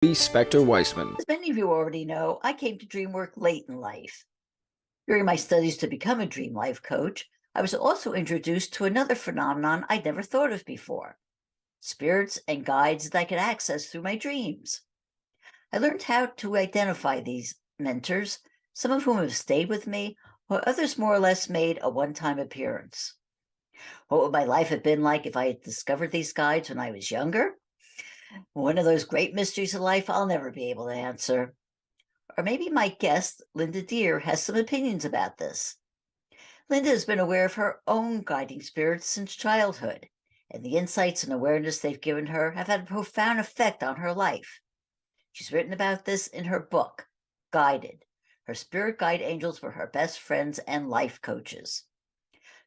Spector Weisman. As many of you already know, I came to dream work late in life. During my studies to become a dream life coach, I was also introduced to another phenomenon I'd never thought of before: spirits and guides that I could access through my dreams. I learned how to identify these mentors, some of whom have stayed with me, while others more or less made a one-time appearance. What would my life have been like if I had discovered these guides when I was younger? One of those great mysteries of life I'll never be able to answer. Or maybe my guest, Linda Deir, has some opinions about this. Linda has been aware of her own guiding spirits since childhood, and the insights and awareness they've given her have had a profound effect on her life. She's written about this in her book, Guided. Her spirit guide angels were her best friends and life coaches.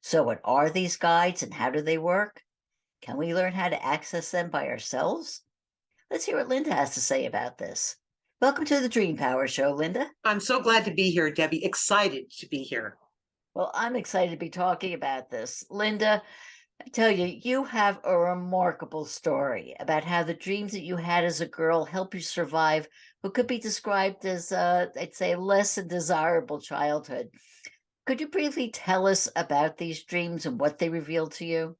So, what are these guides and how do they work? Can we learn how to access them by ourselves? Let's hear what Linda has to say about this. Welcome to the Dream Power Show, Linda. I'm so glad to be here, Debbie. Excited to be here. Well, I'm excited to be talking about this. Linda, I tell you, you have a remarkable story about how the dreams that you had as a girl helped you survive what could be described as, I'd say, less than desirable childhood. Could you briefly tell us about these dreams and what they revealed to you?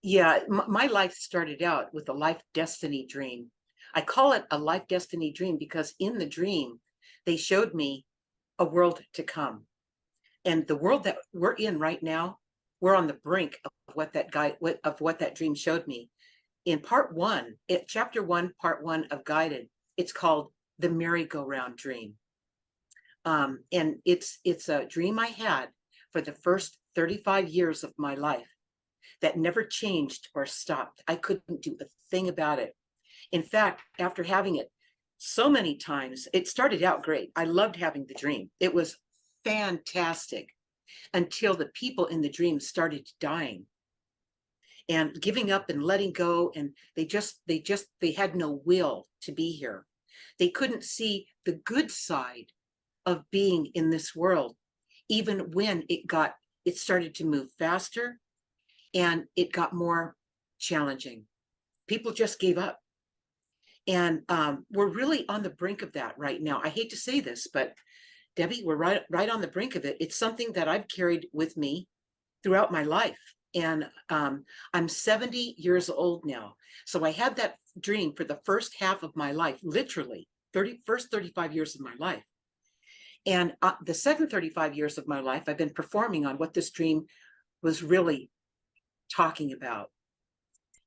Yeah, my life started out with a life destiny dream. I call it a life destiny dream because in the dream, they showed me a world to come. And the world that we're in right now, we're on the brink of what that dream showed me. In chapter one, part one of Guided, it's called the merry-go-round dream. And it's a dream I had for the first 35 years of my life that never changed or stopped. I couldn't do a thing about it. In fact, after having it so many times, it started out great. I loved having the dream. It was fantastic until the people in the dream started dying and giving up and letting go. And they had no will to be here. They couldn't see the good side of being in this world, even when it started to move faster and it got more challenging. People just gave up. And we're really on the brink of that right now. I hate to say this, but Debbie, we're right on the brink of it. It's something that I've carried with me throughout my life. And I'm 70 years old now. So I had that dream for the first half of my life, literally first 35 years of my life. And the second 35 years of my life, I've been performing on what this dream was really talking about.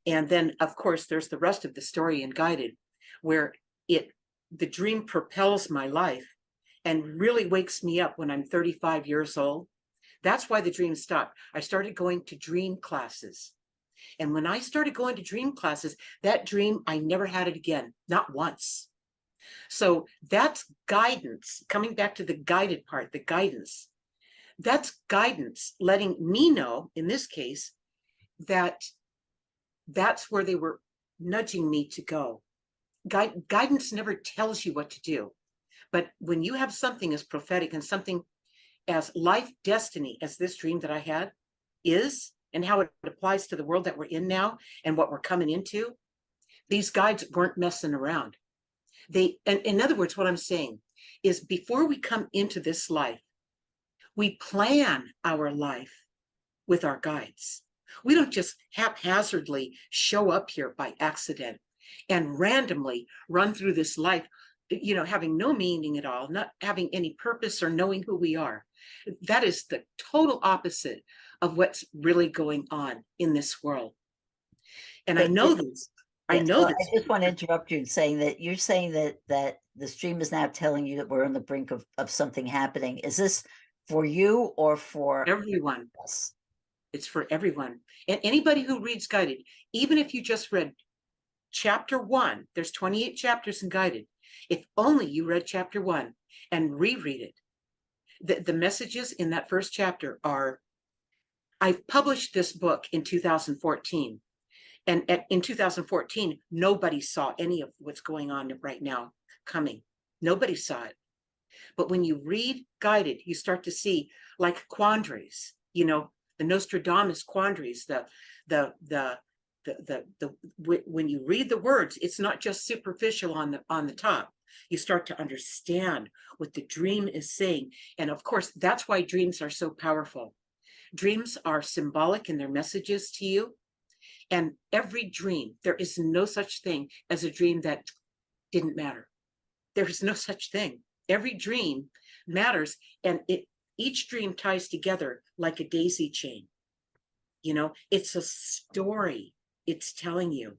And then, of course, there's the rest of the story in Guided, where the dream propels my life and really wakes me up when I'm 35 years old. That's why the dream stopped. I started going to dream classes. And when I started going to dream classes, that dream, I never had it again, not once. So that's guidance, coming back to the guided part, the guidance. That's guidance, letting me know, in this case, that that's where they were nudging me to go. Guidance never tells you what to do. But when you have something as prophetic and something as life destiny as this dream that I had is, and how it applies to the world that we're in now and what we're coming into, these guides weren't messing around. And in other words, what I'm saying is before we come into this life, we plan our life with our guides. We don't just haphazardly show up here by accident and randomly run through this life, having no meaning at all, not having any purpose or knowing who we are. That is the total opposite of what's really going on in this world. And I know this. I know this. I just want to interrupt you in saying that you're saying that the stream is now telling you that we're on the brink of something happening. Is this for you or for everyone? Us? It's for everyone. And anybody who reads Guided, even if you just read chapter 1, there's 28 chapters in Guided. If only you read chapter 1 and reread it, the messages in that first chapter are, I've published this book in 2014. And in 2014, nobody saw any of what's going on right now coming. Nobody saw it. But when you read Guided, you start to see like quandaries, the Nostradamus quandaries, the when you read the words, it's not just superficial on the top. You start to understand what the dream is saying. And of course, that's why dreams are so powerful. Dreams are symbolic in their messages to you. And every dream, there is no such thing as a dream that didn't matter. There is no such thing. Every dream matters, and each dream ties together like a daisy chain. You know, it's a story it's telling you.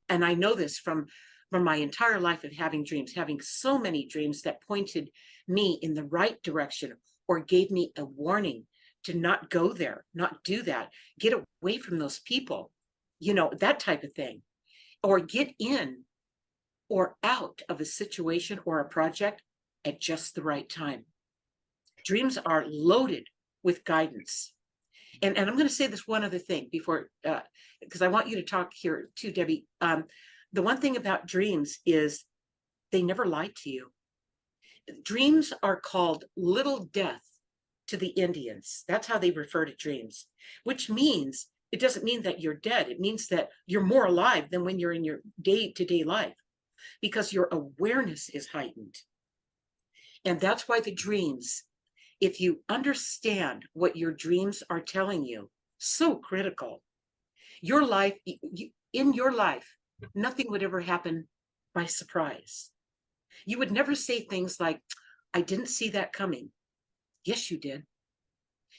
And I know this from my entire life of having dreams, having so many dreams that pointed me in the right direction or gave me a warning to not go there, not do that, get away from those people, you know, that type of thing, or get in or out of a situation or a project at just the right time. Dreams are loaded with guidance. And I'm going to say this one other thing before, because I want you to talk here too, Debbie. The one thing about dreams is they never lie to you. Dreams are called little death to the Indians. That's how they refer to dreams, which means it doesn't mean that you're dead. It means that you're more alive than when you're in your day-to-day life, because your awareness is heightened. And that's why the dreams, if you understand what your dreams are telling you, so critical. Your life, in your life, nothing would ever happen by surprise. You would never say things like, I didn't see that coming. Yes, you did.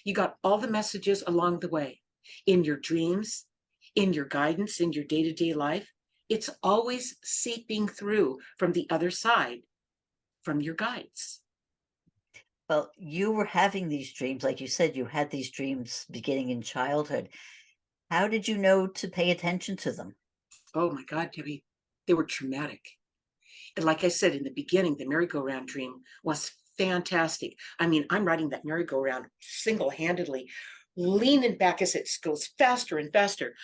You got all the messages along the way. In your dreams, in your guidance, in your day-to-day life, it's always seeping through from the other side, from your guides. Well, you were having these dreams, like you said, you had these dreams beginning in childhood. How did you know to pay attention to them? Oh my God, Debbie, they were traumatic. And like I said in the beginning, the merry-go-round dream was fantastic. I mean, I'm riding that merry-go-round single-handedly, leaning back as it goes faster and faster.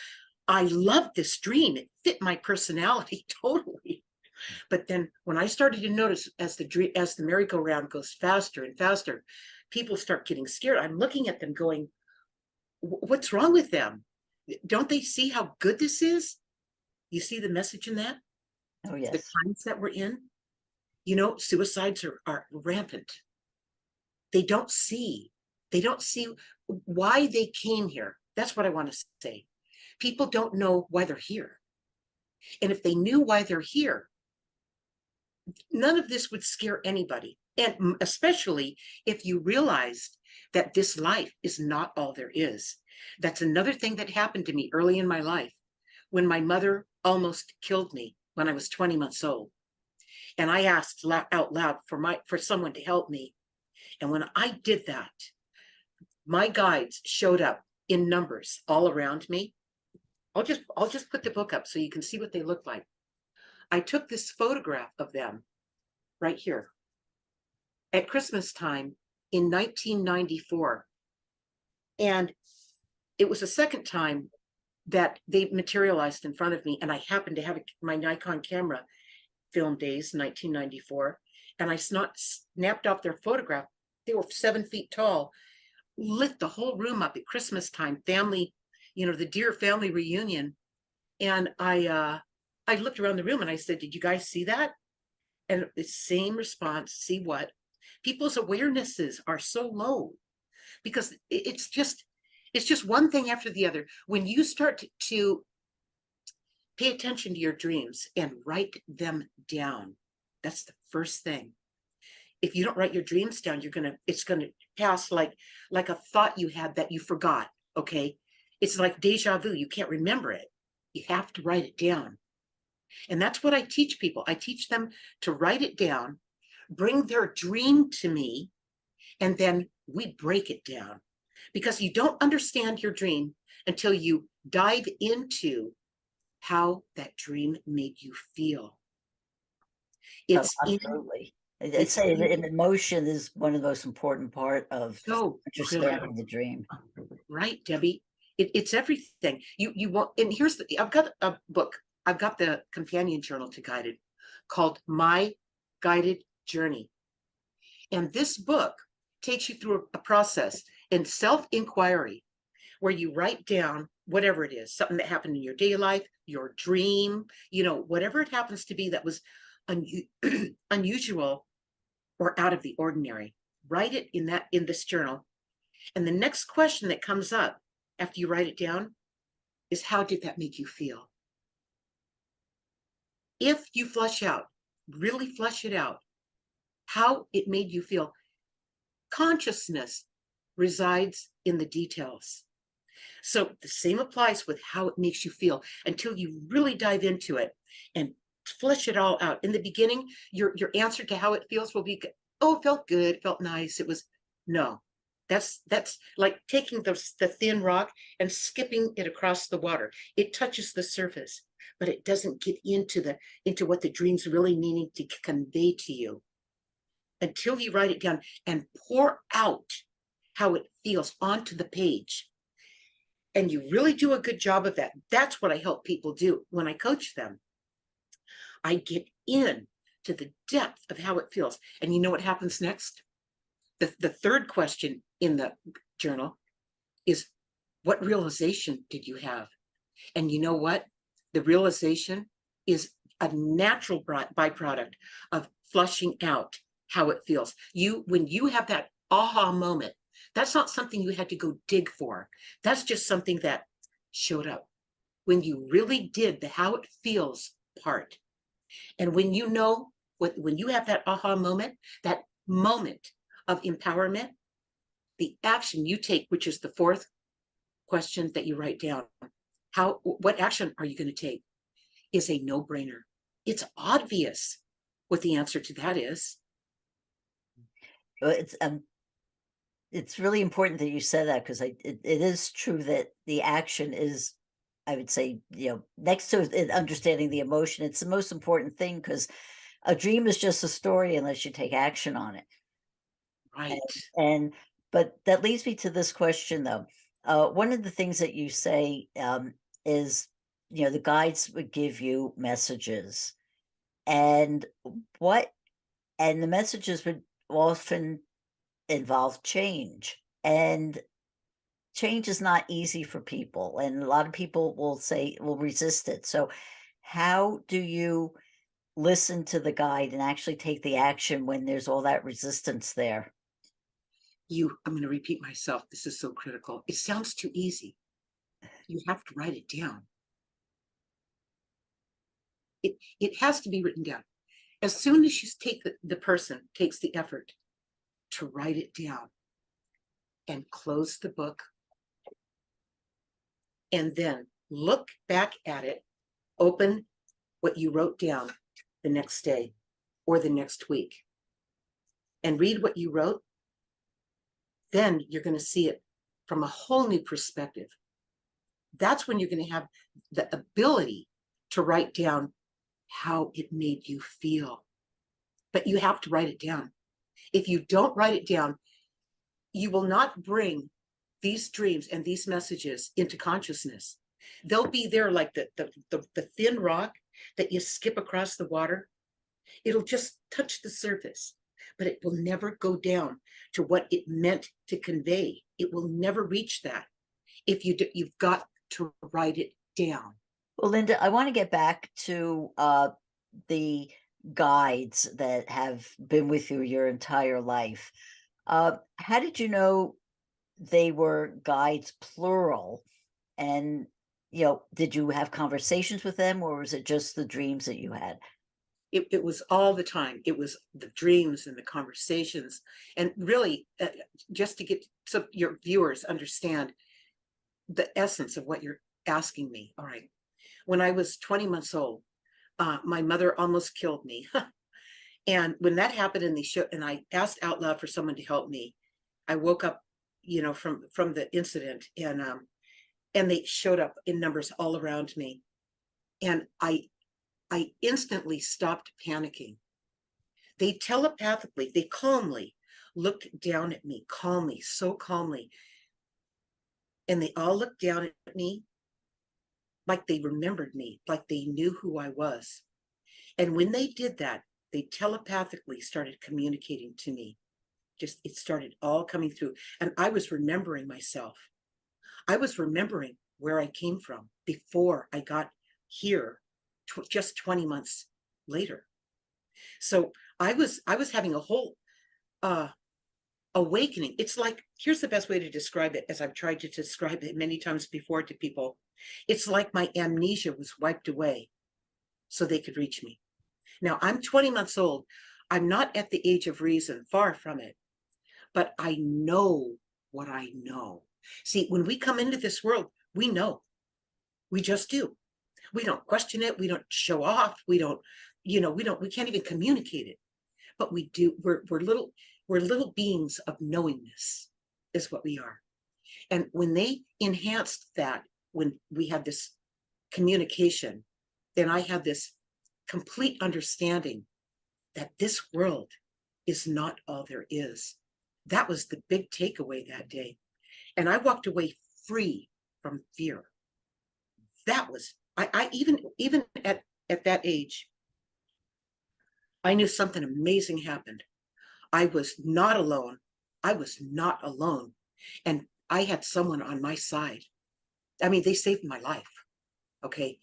I loved this dream. It fit my personality totally. But then when I started to notice as the merry-go-round goes faster and faster, people start getting scared. I'm looking at them going, what's wrong with them? Don't they see how good this is? You see the message in that? Oh, The yes. times that we're in, you know, suicides are rampant. They don't see why they came here. That's what I want to say. People don't know why they're here. And if they knew why they're here, none of this would scare anybody. And especially if you realized that this life is not all there is. That's another thing that happened to me early in my life when my mother almost killed me when I was 20 months old. And I asked out loud for someone to help me. And when I did that, my guides showed up in numbers all around me. I'll just put the book up so you can see what they look like. I took this photograph of them right here at Christmas time in 1994. And it was the second time that they materialized in front of me. And I happened to have my Nikon camera film days, 1994. And I snapped off their photograph. They were 7 feet tall, lit the whole room up at Christmas time, family, you know, the Deir family reunion. And I looked around the room and I said, did you guys see that? And the same response, see what? People's awarenesses are so low because it's just one thing after the other. When you start to pay attention to your dreams and write them down, that's the first thing. If you don't write your dreams down, it's gonna pass like a thought you had that you forgot. Okay, it's like deja vu. You can't remember it. You have to write it down. And that's what I teach people. I teach them to write it down, bring their dream to me, and then we break it down. Because you don't understand your dream until you dive into how that dream made you feel. Oh, It's absolutely. I'd it's say in, that emotion is one of the most important part of so critical. understanding the dream. Right, Debbie? It's everything. You want, and I've got a book. I've got the companion journal to Guided called My Guided Journey. And this book takes you through a process in self-inquiry where you write down whatever it is, something that happened in your daily life, your dream, whatever it happens to be that was unusual or out of the ordinary. Write it in this journal. And the next question that comes up after you write it down is, how did that make you feel? If you really flush it out, how it made you feel. Consciousness resides in the details. So the same applies with how it makes you feel until you really dive into it and flesh it all out. In the beginning, your answer to how it feels will be, oh, it felt good, it felt nice. It was, no. That's like taking the thin rock and skipping it across the water. It touches the surface, but it doesn't get into what the dream's really meaning to convey to you until you write it down and pour out how it feels onto the page. And you really do a good job of that. That's what I help people do when I coach them. I get in to the depth of how it feels. And you know what happens next? The third question in the journal is, what realization did you have? And you know what? The realization is a natural byproduct of flushing out how it feels. When you have that aha moment, that's not something you had to go dig for. That's just something that showed up when you really did the how it feels part. And when when you have that aha moment, that moment of empowerment, the action you take, which is the fourth question that you write down, what action are you going to take, is a no-brainer. It's obvious what the answer to that is. Well, it's really important that you said that, because it is true that the action is, I would say, next to understanding the emotion, it's the most important thing, because a dream is just a story unless you take action on it. Right. But that leads me to this question, though. One of the things that you say is, the guides would give you messages, and the messages would often involve change, and change is not easy for people, and a lot of people will resist it. So how do you listen to the guide and actually take the action when there's all that resistance there? I'm going to repeat myself. This is so critical. It sounds too easy. You have to write it down. It has to be written down. As soon as the person takes the effort to write it down and close the book and then look back at it, open what you wrote down the next day or the next week and read what you wrote, then you're going to see it from a whole new perspective. That's when you're going to have the ability to write down how it made you feel. But you have to write it down. If you don't write it down, you will not bring these dreams and these messages into consciousness. They'll be there like the thin rock that you skip across the water. It'll just touch the surface, but it will never go down to what it meant to convey. It will never reach that. You've got to write it down. Well, Linda, I want to get back to the guides that have been with you your entire life. How did you know they were guides, plural? And, did you have conversations with them, or was it just the dreams that you had? It was all the time. It was the dreams and the conversations. And really, just to get so your viewers understand the essence of what you're asking me. All right. When I was 20 months old, my mother almost killed me. And when that happened and I asked out loud for someone to help me, I woke up, from the incident, and they showed up in numbers all around me. And I instantly stopped panicking. They telepathically, they calmly looked down at me, calmly, so calmly. And they all looked down at me like they remembered me, like they knew who I was. And when they did that, they telepathically started communicating to me. It started all coming through. And I was remembering myself. I was remembering where I came from before I got here, just 20 months later. So I was having a whole uh awakening. It's like, here's the best way to describe it, as I've tried to describe it many times before to people. It's like my amnesia was wiped away so they could reach me. Now I'm 20 months old. I'm not at the age of reason, far from it, but I know what I know. See, when we come into this world, we know. We just do. We don't question it. We don't show off. We don't, we can't even communicate it, but we do. We're little beings of knowingness is what we are. And when they enhanced that, when we had this communication, then I had this complete understanding that this world is not all there is. That was the big takeaway that day. And I walked away free from fear. That was, I even at that age, I knew something amazing happened. I was not alone. I was not alone. And I had someone on my side. I mean, they saved my life. Okay.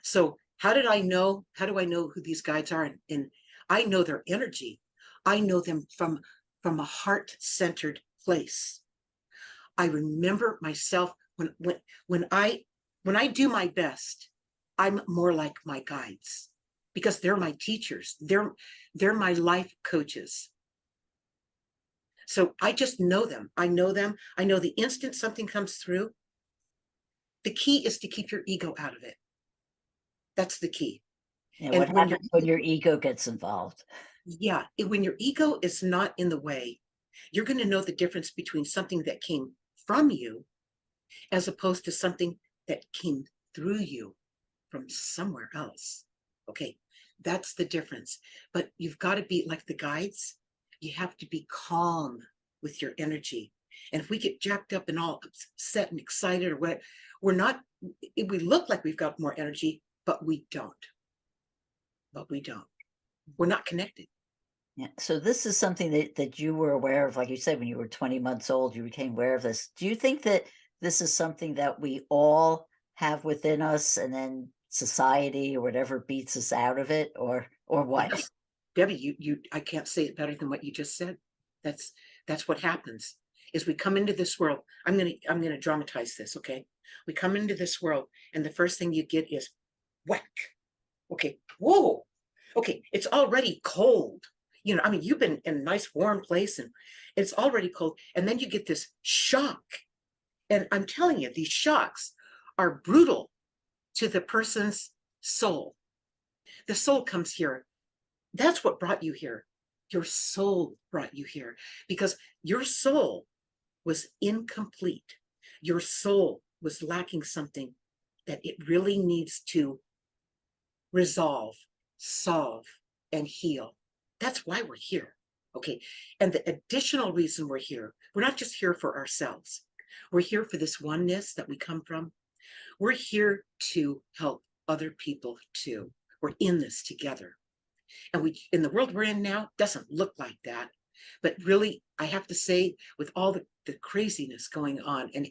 So how do I know who these guides are? And I know their energy. I know them from a heart-centered place. I remember myself when I do my best, I'm more like my guides because they're my teachers. They're my life coaches. So I just know them. I know them. I know the instant something comes through, the key is to keep your ego out of it. That's the key. And And what happens when your ego gets involved? yeah, when your ego is not in the way, you're going to know the difference between something that came from you as opposed to something that came through you from somewhere else. Okay, that's the difference. But you've got to be like the guides. You have to be calm with your energy. And if we get jacked up and all upset and excited or what, we're not, we look like we've got more energy, but we don't. But we don't. We're not connected. Yeah. So this is something that you were aware of, like you said, when you were 20 months old, you became aware of this. Do you think that this is something that we all have within us, and then society or whatever beats us out of it, or what? Yes. Debbie, I can't say it better than what you just said. That's what happens is we come into this world. I'm gonna dramatize this, okay? We come into this world, and the first thing you get is whack. Okay, whoa. Okay, it's already cold. I mean, you've been in a nice warm place and it's already cold. And then you get this shock. And I'm telling you, these shocks are brutal to the person's soul. The soul comes here. That's what brought you here. Your soul brought you here because your soul was incomplete. Your soul was lacking something that it really needs to resolve, solve, and heal. That's why we're here. Okay. And the additional reason we're here, we're not just here for ourselves. We're here for this oneness that we come from. We're here to help other people too. We're in this together. And in the world we're in now, doesn't look like that. But really, I have to say, with all the craziness going on, and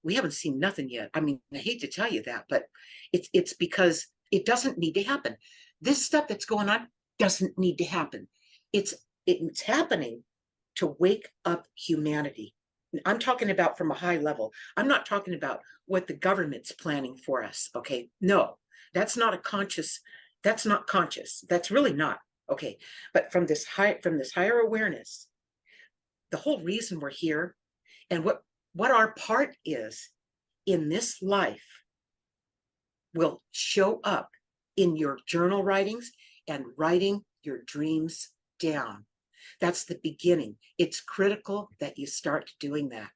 we haven't seen nothing yet. I mean, I hate to tell you that, but it's because it doesn't need to happen. This stuff that's going on doesn't need to happen. It's happening to wake up humanity. I'm talking about from a high level. I'm not talking about what the government's planning for us. Okay, no, that's not conscious. That's really not. Okay, but from this higher awareness, the whole reason we're here and what our part is in this life will show up in your journal writings and writing your dreams down. That's the beginning. It's critical that you start doing that.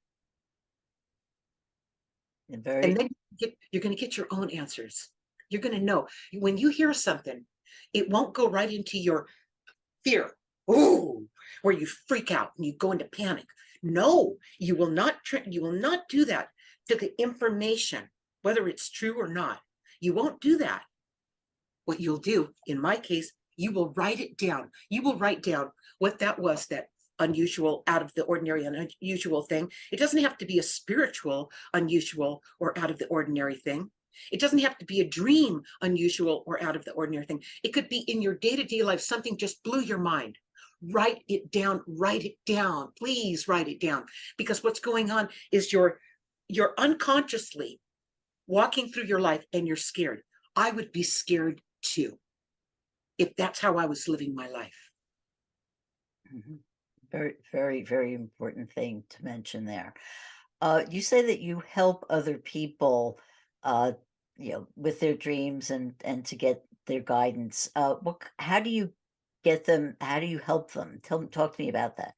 And then you're going to get your own answers. You're going to know when you hear something, it won't go right into your fear, ooh, where you freak out and you go into panic. No, you will not do that to the information, whether it's true or not. You won't do that. What you'll do, in my case, you will write it down. You will write down what that was that unusual, out of the ordinary, and unusual thing. It doesn't have to be a spiritual, unusual, or out of the ordinary thing. It doesn't have to be a dream, unusual, or out of the ordinary thing. It could be in your day-to-day life, something just blew your mind. Write it down, please write it down. Because what's going on is you're unconsciously walking through your life and you're scared. I would be scared too, if that's how I was living my life. Mhm. Very, very, very important thing to mention there. You say that you help other people, uh, with their dreams and to get their guidance. How do you get them? How do you help them? Talk to me about that.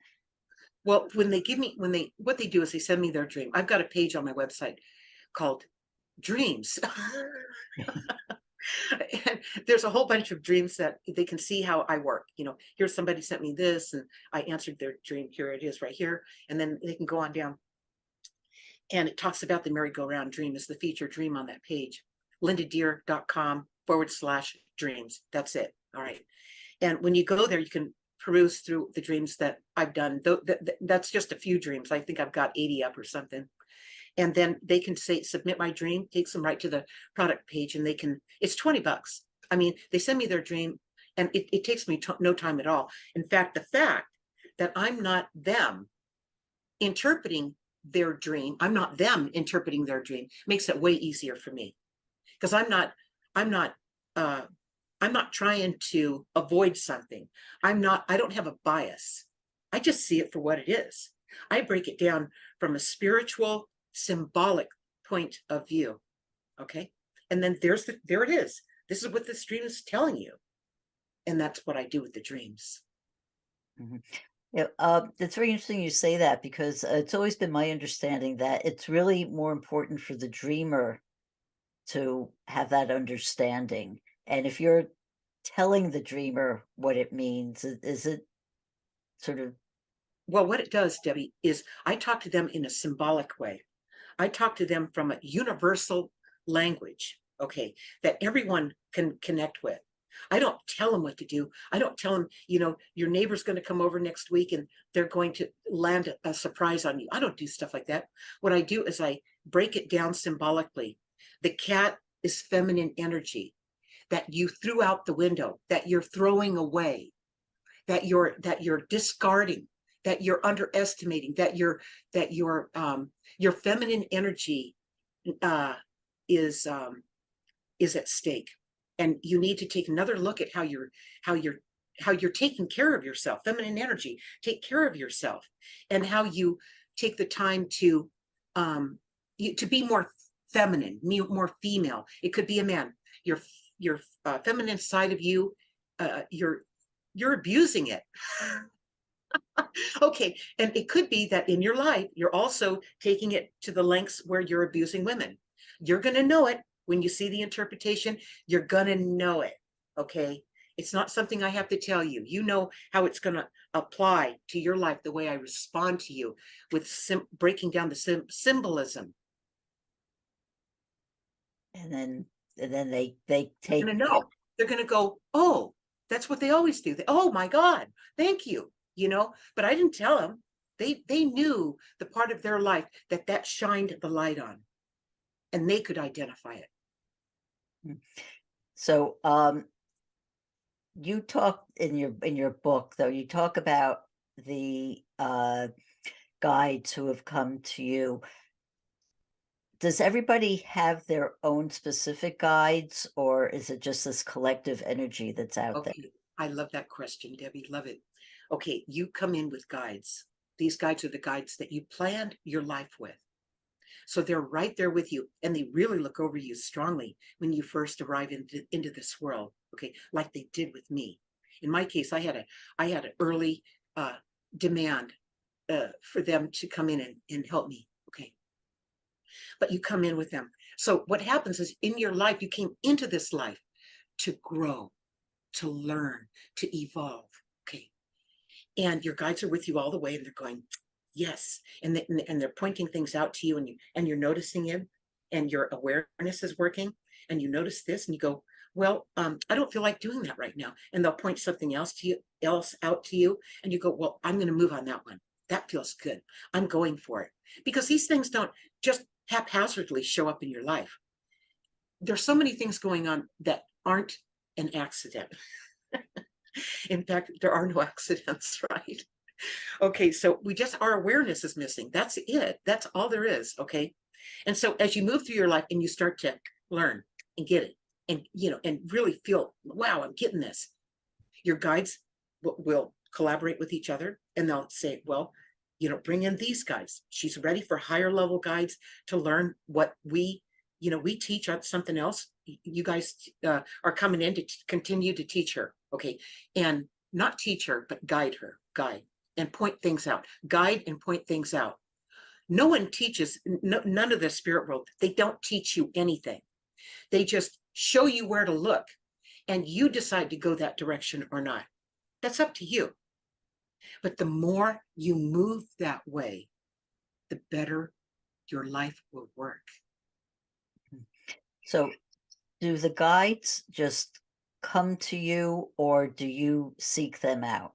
Well, what they do is they send me their dream. I've got a page on my website called Dreams. And there's a whole bunch of dreams that they can see how I work. Here's somebody sent me this, and I answered their dream. Here it is right here. And then they can go on down. And it talks about the merry-go-round dream is the featured dream on that page. lindadeir.com/dreams. That's it. All right. And when you go there, you can peruse through the dreams that I've done. That's just a few dreams. I think I've got 80 up or something. And then they can say, submit my dream, takes them right to the product page, and it's $20. I mean, they send me their dream, and it takes me no time at all. In fact, the fact that I'm not them interpreting their dream makes it way easier for me, because I'm not trying to avoid something. I don't have a bias. I just see it for what it is. I break it down from a spiritual, symbolic point of view. Okay. And then there it is. This is what this dream is telling you. And that's what I do with the dreams. Mhm. Yeah, it's very interesting you say that, because it's always been my understanding that it's really more important for the dreamer to have that understanding. And if you're telling the dreamer what it means, is it sort of? Well, what it does, Debbie, is I talk to them in a symbolic way. I talk to them from a universal language, okay, that everyone can connect with. I don't tell them what to do. I don't tell them, your neighbor's going to come over next week and they're going to land a surprise on you. I don't do stuff like that. What I do is I break it down symbolically. The cat is feminine energy that you threw out the window, that you're throwing away, that you're discarding, that you're underestimating, that your feminine energy is at stake, and you need to take another look at how you're taking care of yourself. Feminine energy, take care of yourself, and how you take the time to be more feminine, more female. It could be a man. Your feminine side of you, you're abusing it. Okay, and it could be that in your life, you're also taking it to the lengths where you're abusing women. You're going to know it when you see the interpretation. You're going to know it, okay? It's not something I have to tell you. You know how it's going to apply to your life, the way I respond to you with breaking down the symbolism. And then they They're take going to know. They're going to go, oh, that's what they always do. Oh my God, thank you. But I didn't tell them. They knew the part of their life that shined the light on, and they could identify it. So you talk in your book, though, you talk about the guides who have come to you. Does everybody have their own specific guides, or is it just this collective energy that's out there? Okay, I love that question, Debbie. Love it. Okay, you come in with guides. These guides are the guides that you planned your life with. So they're right there with you, and they really look over you strongly when you first arrive into this world. Okay, like they did with me. In my case, I had an early demand for them to come in and help me. Okay, but you come in with them. So what happens is, in your life, you came into this life to grow, to learn, to evolve. Okay, and your guides are with you all the way, and they're going, yes, and they're pointing things out to you, and you're noticing it, and your awareness is working, and you notice this, and you go, well, I don't feel like doing that right now. And they'll point something else out to you. And you go, well, I'm going to move on that one. That feels good. I'm going for it. Because these things don't just haphazardly show up in your life. There's so many things going on that aren't an accident. In fact, there are no accidents, right? Okay, so our awareness is missing. That's it. That's all there is. Okay. And so as you move through your life and you start to learn and get it, and and really feel, wow, I'm getting this, your guides will collaborate with each other, and they'll say, well, bring in these guys. She's ready for higher level guides to learn what we teach on something else. You guys are coming in to continue to teach her. Okay. And not teach her, but guide her, and point things out, guide and point things out. No one teaches, none of the spirit world, they don't teach you anything. They just show you where to look, and you decide to go that direction or not. That's up to you. But the more you move that way, the better your life will work. So do the guides just come to you, or do you seek them out?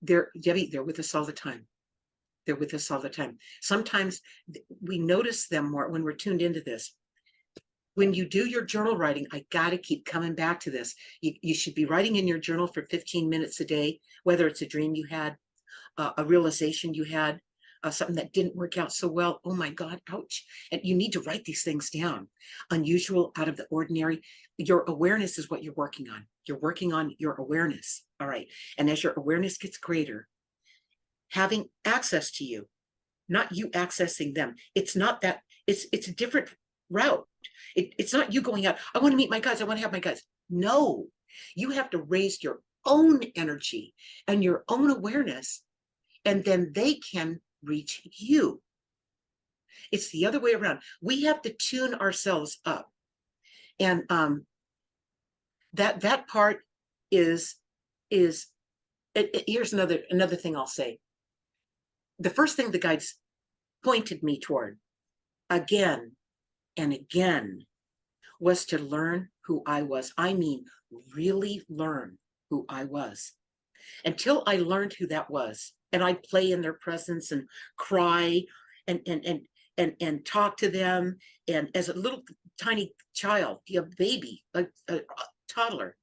Debbie, they're with us all the time. They're with us all the time. Sometimes we notice them more when we're tuned into this. When you do your journal writing, I got to keep coming back to this. You should be writing in your journal for 15 minutes a day, whether it's a dream you had, a realization you had, something that didn't work out so well. Oh my God, ouch. And you need to write these things down. Unusual, out of the ordinary. Your awareness is what you're working on. You're working on your awareness. All right. And as your awareness gets greater, having access to you, not you accessing them. It's not that, it's a different route. It's not you going out, I want to meet my guides, I want to have my guides. No, you have to raise your own energy and your own awareness, and then they can reach you. It's the other way around. We have to tune ourselves up. And that part is here's another thing I'll say. The first thing the guides pointed me toward again and again was to learn who I was. I mean, really learn who I was. Until I learned who that was, and I'd play in their presence and cry and talk to them. And as a little tiny child, a baby, a toddler,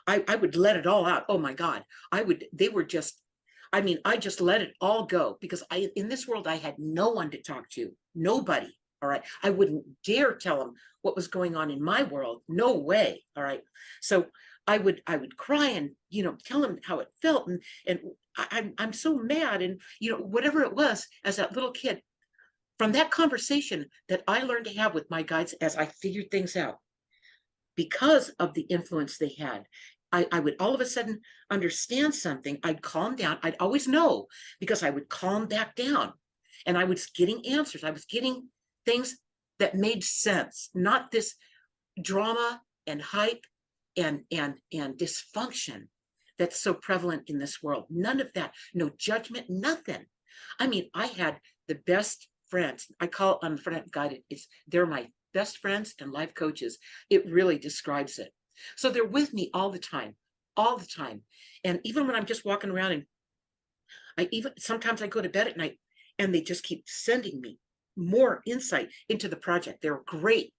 I would let it all out. Oh my God. They were just, I just let it all go, because in this world, I had no one to talk to, nobody. All right. I wouldn't dare tell them what was going on in my world. No way. All right. So I would cry and, tell them how it felt. And I'm so mad. And, whatever it was as that little kid, from that conversation that I learned to have with my guides as I figured things out, because of the influence they had, I would all of a sudden understand something. I'd calm down. I'd always know, because I would calm back down, and I was getting answers. I was getting things that made sense, not this drama and hype and dysfunction that's so prevalent in this world. None of that. No judgment, nothing. I had the best friends. I call Unfriended Guided. They're my best friends and life coaches. It really describes it. So they're with me all the time, all the time. And even when I'm just walking around, and sometimes I go to bed at night, and they just keep sending me more insight into the project. They're great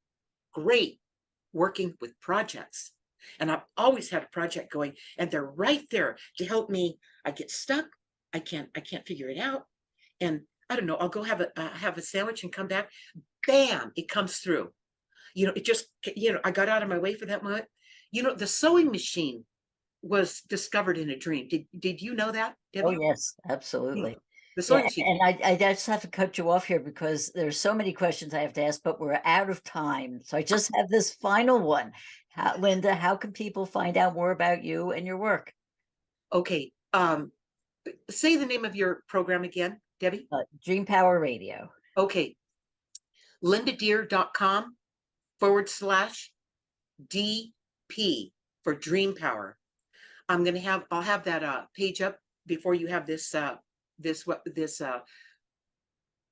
working with projects. And I've always had a project going, and they're right there to help me. I get stuck. I can't figure it out. And I don't know, I'll go have a sandwich and come back. Bam, it comes through. It just, I got out of my way for that moment. The sewing machine was discovered in a dream. Did you know that, Debbie? Oh, yes, absolutely. The sewing Yeah, machine. and I just have to cut you off here, because there's so many questions I have to ask, but we're out of time. So I just have this final one. Linda, how can people find out more about you and your work? Okay. Say the name of your program again, Debbie. Dream Power Radio. Okay. lindadeir.com/DP for Dream Power. I'll have that page up before you have this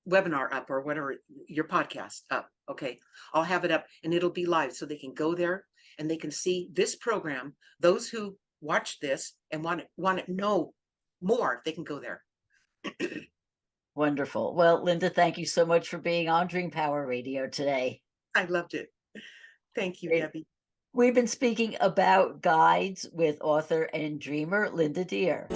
webinar up, or whatever, your podcast up. Okay. I'll have it up, and it'll be live, so they can go there and they can see this program. Those who watch this and want to know more, they can go there. Wonderful. Well, Linda, thank you so much for being on Dream Power Radio today. I loved it. Thank you, Debbie. We've been speaking about guides with author and dreamer Linda Deir.